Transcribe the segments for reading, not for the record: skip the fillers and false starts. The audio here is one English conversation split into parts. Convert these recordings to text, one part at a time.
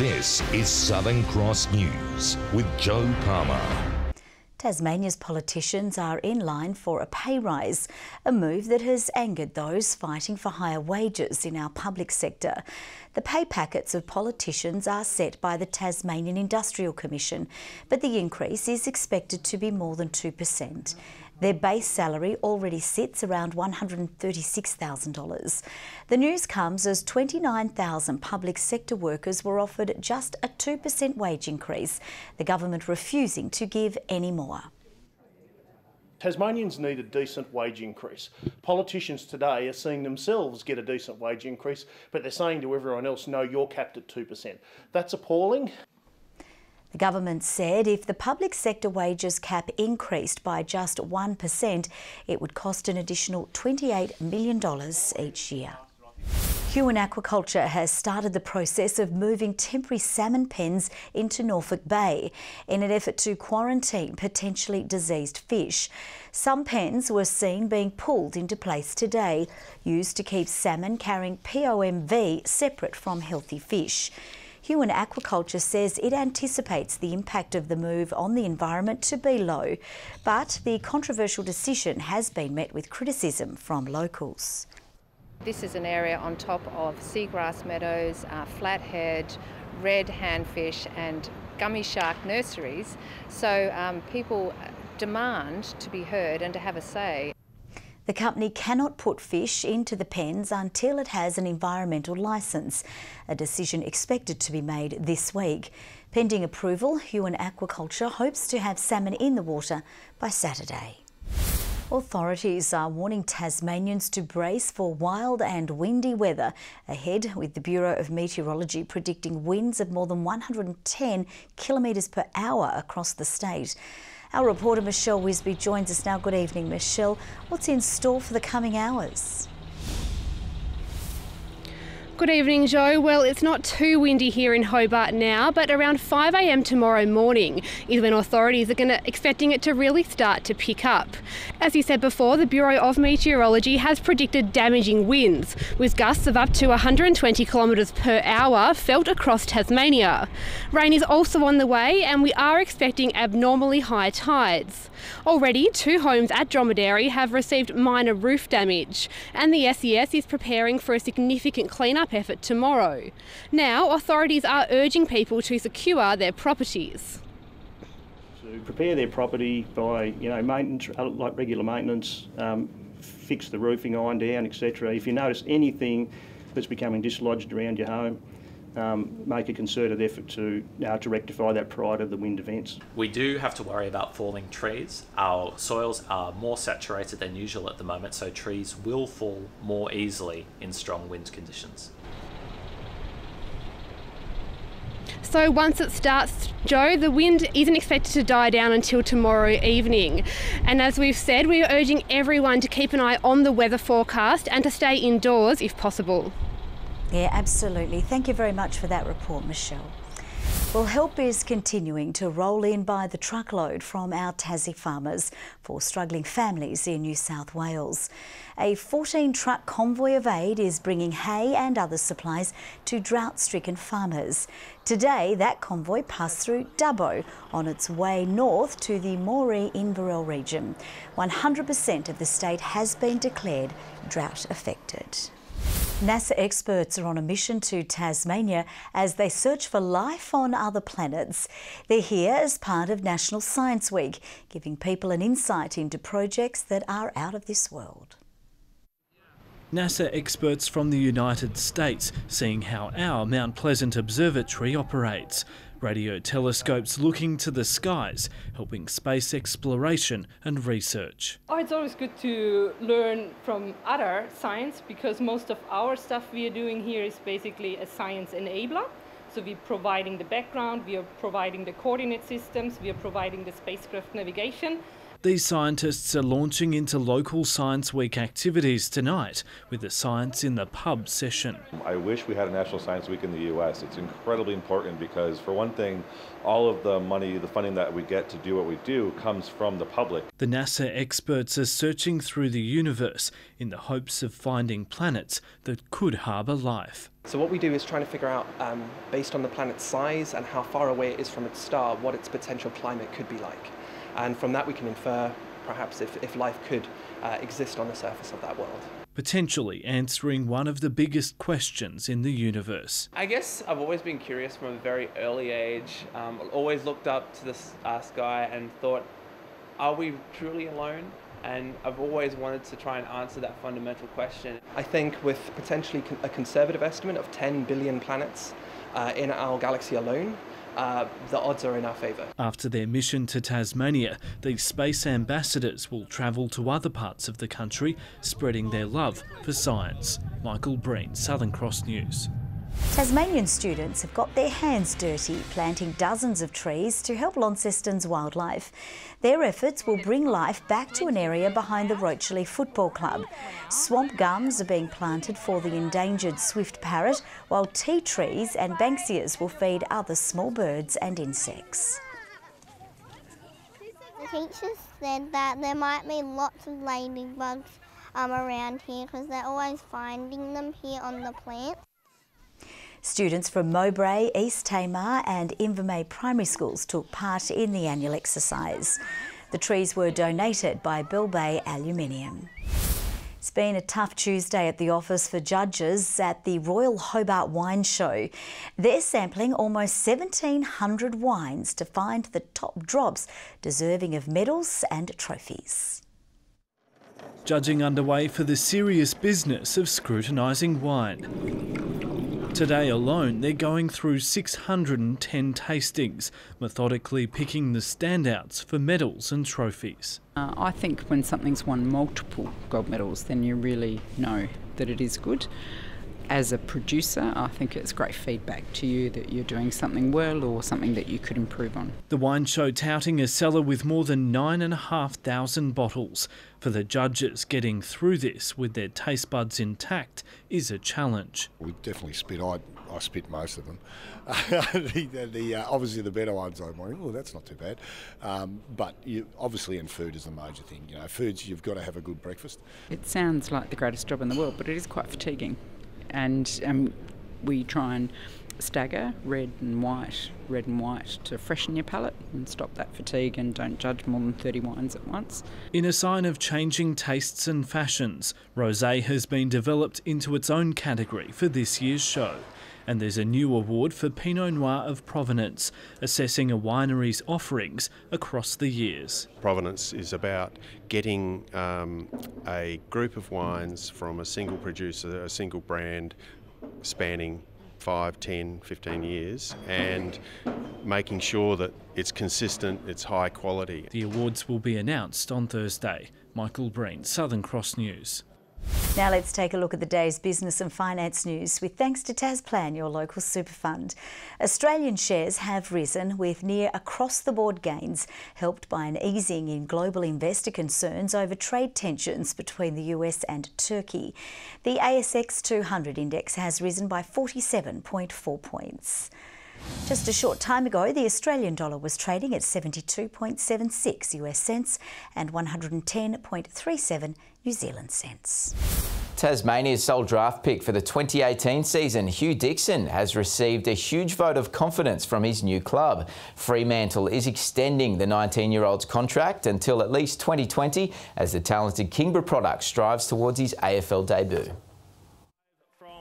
This is Southern Cross News with Joe Palmer. Tasmania's politicians are in line for a pay rise, a move that has angered those fighting for higher wages in our public sector. The pay packets of politicians are set by the Tasmanian Industrial Commission, but the increase is expected to be more than 2%. Their base salary already sits around $136,000. The news comes as 29,000 public sector workers were offered just a 2% wage increase, the government refusing to give any more. Tasmanians need a decent wage increase. Politicians today are seeing themselves get a decent wage increase, but they're saying to everyone else, no, you're capped at 2%. That's appalling. The government said if the public sector wages cap increased by just 1%, it would cost an additional $28 million each year. Huon Aquaculture has started the process of moving temporary salmon pens into Norfolk Bay in an effort to quarantine potentially diseased fish. Some pens were seen being pulled into place today, used to keep salmon carrying POMV separate from healthy fish. Huon Aquaculture says it anticipates the impact of the move on the environment to be low, but the controversial decision has been met with criticism from locals. This is an area on top of seagrass meadows, flathead, red handfish and gummy shark nurseries, so people demand to be heard and to have a say. The company cannot put fish into the pens until it has an environmental licence, a decision expected to be made this week. Pending approval, Huon Aquaculture hopes to have salmon in the water by Saturday. Authorities are warning Tasmanians to brace for wild and windy weather ahead, with the Bureau of Meteorology predicting winds of more than 110 kilometres per hour across the state. Our reporter Michelle Wisby joins us now. Good evening, Michelle. What's in store for the coming hours? Good evening, Joe. Well, it's not too windy here in Hobart now, but around 5 a.m. tomorrow morning is when authorities are expecting it to really start to pick up. As you said before, the Bureau of Meteorology has predicted damaging winds, with gusts of up to 120 kilometres per hour felt across Tasmania. Rain is also on the way, and we are expecting abnormally high tides. Already, 2 homes at Dromedary have received minor roof damage, and the SES is preparing for a significant clean-up effort tomorrow. Now, authorities are urging people to secure their properties. To prepare their property by, maintenance, like regular maintenance, fix the roofing, iron down, etc. If you notice anything that's becoming dislodged around your home, make a concerted effort to rectify that prior to the wind events. We do have to worry about falling trees. Our soils are more saturated than usual at the moment, so trees will fall more easily in strong wind conditions. So once it starts, Joe, the wind isn't expected to die down until tomorrow evening. And as we've said, we are urging everyone to keep an eye on the weather forecast and to stay indoors if possible. Yeah, absolutely. Thank you very much for that report, Michelle. Well, help is continuing to roll in by the truckload from our Tassie farmers for struggling families in New South Wales. A 14-truck convoy of aid is bringing hay and other supplies to drought-stricken farmers. Today, that convoy passed through Dubbo on its way north to the Moree-Inverell region. 100% of the state has been declared drought-affected. NASA experts are on a mission to Tasmania as they search for life on other planets. They're here as part of National Science Week, giving people an insight into projects that are out of this world. NASA experts from the United States seeing how our Mount Pleasant Observatory operates. Radio telescopes looking to the skies, helping space exploration and research. It's always good to learn from other science, because most of our stuff we are doing here is basically a science enabler. So we're providing the background, we are providing the coordinate systems, we are providing the spacecraft navigation, These scientists are launching into local Science Week activities tonight with a Science in the Pub session. I wish we had a National Science Week in the US. It's incredibly important because, for one thing, all of the money, the funding that we get to do what we do comes from the public. The NASA experts are searching through the universe in the hopes of finding planets that could harbour life. So what we do is trying to figure out, based on the planet's size and how far away it is from its star, what its potential climate could be like. And from that we can infer, perhaps, if life could exist on the surface of that world. Potentially answering one of the biggest questions in the universe. I guess I've always been curious from a very early age. Always looked up to the sky and thought, are we truly alone? And I've always wanted to try and answer that fundamental question. I think with potentially a conservative estimate of 10 billion planets in our galaxy alone, the odds are in our favour. After their mission to Tasmania, these space ambassadors will travel to other parts of the country, spreading their love for science. Michael Breen, Southern Cross News. Tasmanian students have got their hands dirty planting dozens of trees to help Launceston's wildlife. Their efforts will bring life back to an area behind the Rochely Football Club. Swamp gums are being planted for the endangered swift parrot, while tea trees and banksias will feed other small birds and insects. The teachers said that there might be lots of ladybugs around here because they're always finding them here on the plant. Students from Mowbray, East Tamar and Invermay primary schools took part in the annual exercise. The trees were donated by Bill Bay Aluminium. It's been a tough Tuesday at the office for judges at the Royal Hobart Wine Show. They're sampling almost 1,700 wines to find the top drops deserving of medals and trophies. Judging underway for the serious business of scrutinising wine. Today alone, they're going through 610 tastings, methodically picking the standouts for medals and trophies. I think when something's won multiple gold medals, then you really know that it is good. As a producer, I think it's great feedback to you that you're doing something well or something that you could improve on. The wine show touting a cellar with more than 9,500 bottles. For the judges, getting through this with their taste buds intact is a challenge. We definitely spit. I spit most of them. Obviously the better ones I'm like, oh, that's not too bad. But obviously in food is the major thing. You know, foods, you've got to have a good breakfast. It sounds like the greatest job in the world, but it is quite fatiguing. And we try and stagger red and white to freshen your palate and stop that fatigue, and don't judge more than 30 wines at once. In a sign of changing tastes and fashions, rosé has been developed into its own category for this year's show. And there's a new award for Pinot Noir of Provenance, assessing a winery's offerings across the years. Provenance is about getting a group of wines from a single producer, a single brand, spanning 5, 10, 15 years, and making sure that it's consistent, it's high quality. The awards will be announced on Thursday. Michael Breen, Southern Cross News. Now let's take a look at the day's business and finance news with thanks to Tasplan, your local super fund. Australian shares have risen with near across-the-board gains, helped by an easing in global investor concerns over trade tensions between the US and Turkey. The ASX 200 index has risen by 47.4 points. Just a short time ago, the Australian dollar was trading at 72.76 US cents and 110.37 New Zealand cents. Tasmania's sole draft pick for the 2018 season, Hugh Dixon, has received a huge vote of confidence from his new club. Fremantle is extending the 19-year-old's contract until at least 2020 as the talented Kingborough product strives towards his AFL debut.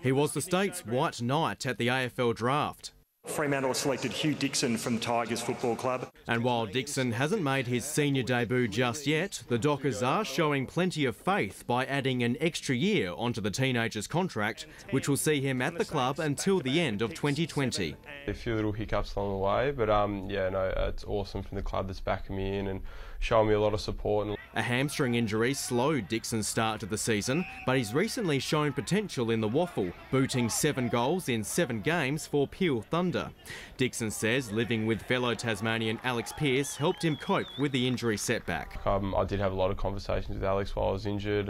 He was the state's white knight at the AFL draft. Fremantle selected Hugh Dixon from Tigers Football Club. And while Dixon hasn't made his senior debut just yet, the Dockers are showing plenty of faith by adding an extra year onto the teenager's contract, which will see him at the club until the end of 2020. A few little hiccups along the way, but yeah, no, it's awesome from the club that's backing me in and showing me a lot of support. And A hamstring injury slowed Dixon's start to the season, but he's recently shown potential in the waffle, booting 7 goals in 7 games for Peel Thunder. Dixon says living with fellow Tasmanian Alex Pearce helped him cope with the injury setback. I did have a lot of conversations with Alex while I was injured,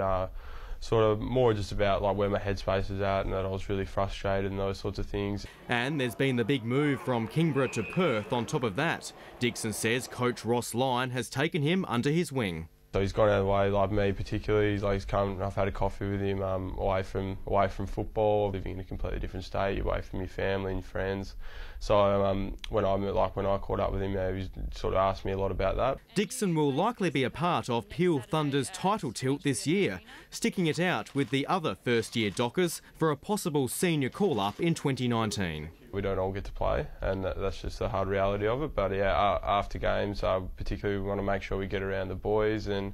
sort of more just about like where my headspace was at and that I was really frustrated and those sorts of things. And there's been the big move from Kingborough to Perth on top of that. Dixon says coach Ross Lyon has taken him under his wing. So he's gone out of the way, like me particularly. He's come. I've had a coffee with him away from football, living in a completely different state, away from your family and your friends. So when I caught up with him, he sort of asked me a lot about that. Dixon will likely be a part of Peel Thunder's title tilt this year, sticking it out with the other first-year Dockers for a possible senior call-up in 2019. We don't all get to play, and that's just the hard reality of it. But yeah, after games, particularly we want to make sure we get around the boys, and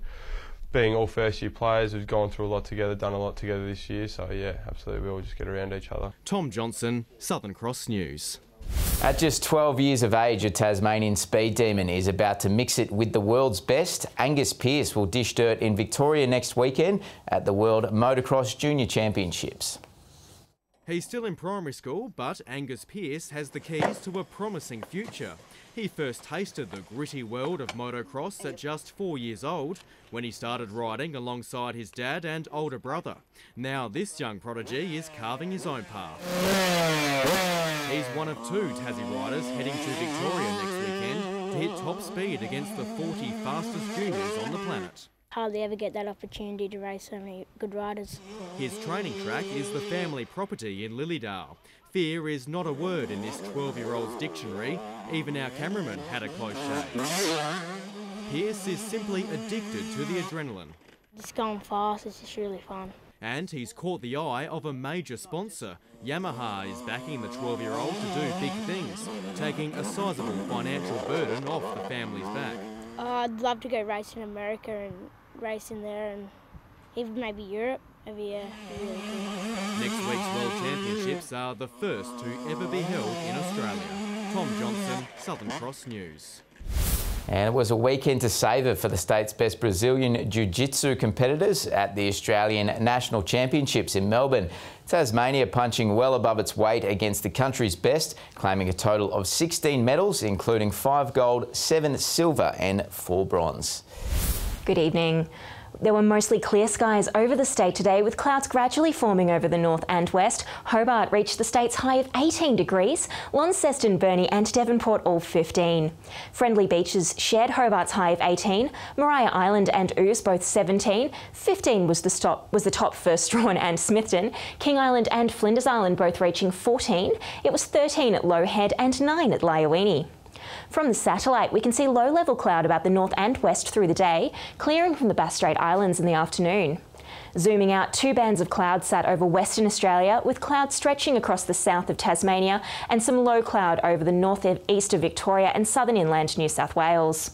being all first-year players, we've gone through a lot together, done a lot together this year. So yeah, absolutely, we all just get around each other. Tom Johnson, Southern Cross News. At just 12 years of age, a Tasmanian speed demon is about to mix it with the world's best. Angus Pearce will dish dirt in Victoria next weekend at the World Motocross Junior Championships. He's still in primary school, but Angus Pearce has the keys to a promising future. He first tasted the gritty world of motocross at just 4 years old, when he started riding alongside his dad and older brother. Now this young prodigy is carving his own path. He's one of 2 Tassie riders heading to Victoria next weekend to hit top speed against the 40 fastest juniors on the planet. Hardly ever get that opportunity to race so many good riders. His training track is the family property in Lilydale. Fear is not a word in this 12-year-old's dictionary. Even our cameraman had a close shave. Pearce is simply addicted to the adrenaline. Just going fast, it's just really fun. And he's caught the eye of a major sponsor. Yamaha is backing the 12-year-old to do big things, taking a sizable financial burden off the family's back. I'd love to go race in America and race in there, and even maybe Europe. Maybe, yeah, really cool. Next week's World Championships are the first to ever be held in Australia. Tom Johnson, Southern Cross News. And it was a weekend to savour for the state's best Brazilian Jiu-Jitsu competitors at the Australian National Championships in Melbourne. Tasmania punching well above its weight against the country's best, claiming a total of 16 medals, including 5 gold, 7 silver and 4 bronze. Good evening. There were mostly clear skies over the state today, with clouds gradually forming over the north and west. Hobart reached the state's high of 18 degrees, Launceston, Burnie and Devonport all 15. Friendly Beaches shared Hobart's high of 18, Maria Island and Ouse both 17, 15 was the top for Strahan and Smithton, King Island and Flinders Island both reaching 14, it was 13 at Low Head and 9 at Lyowini. From the satellite, we can see low-level cloud about the north and west through the day, clearing from the Bass Strait Islands in the afternoon. Zooming out, 2 bands of clouds sat over Western Australia, with clouds stretching across the south of Tasmania and some low cloud over the north-east of Victoria and southern inland New South Wales.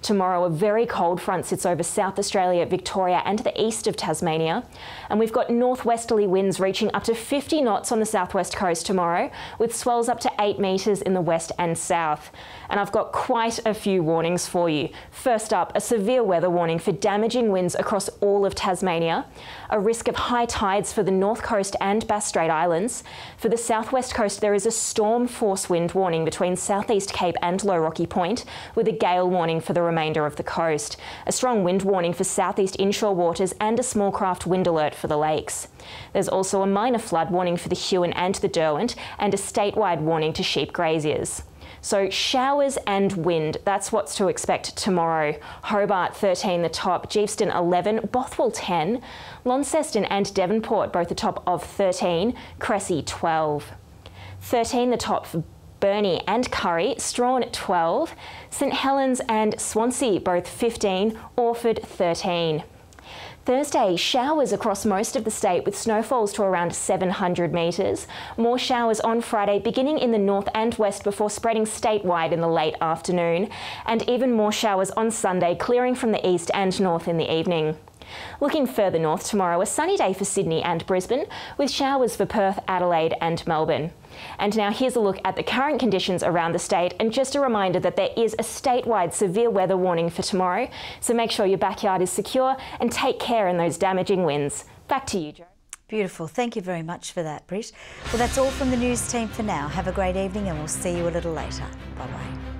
Tomorrow, a very cold front sits over South Australia, Victoria and the east of Tasmania. And we've got northwesterly winds reaching up to 50 knots on the southwest coast tomorrow, with swells up to 8 metres in the west and south. And I've got quite a few warnings for you. First up, a severe weather warning for damaging winds across all of Tasmania, a risk of high tides for the North Coast and Bass Strait Islands. For the southwest coast, there is a storm force wind warning between Southeast Cape and Low Rocky Point, with a gale warning for the remainder of the coast, a strong wind warning for southeast inshore waters and a small craft wind alert for the lakes. There's also a minor flood warning for the Huon and the Derwent, and a statewide warning to sheep graziers. So showers and wind, that's what's to expect tomorrow. Hobart 13 the top, Geeveston 11, Bothwell 10, Launceston and Devonport both the top of 13, Cressy 12. 13 the top for Burnie and Curry, Strahan 12, St Helens and Swansea both 15, Orford 13. Thursday, showers across most of the state with snowfalls to around 700 metres. More showers on Friday, beginning in the north and west before spreading statewide in the late afternoon. And even more showers on Sunday, clearing from the east and north in the evening. Looking further north tomorrow, a sunny day for Sydney and Brisbane, with showers for Perth, Adelaide and Melbourne. And now here's a look at the current conditions around the state, and just a reminder that there is a statewide severe weather warning for tomorrow, so make sure your backyard is secure and take care in those damaging winds. Back to you, Jo. Beautiful. Thank you very much for that, Britt. Well, that's all from the news team for now. Have a great evening and we'll see you a little later. Bye-bye.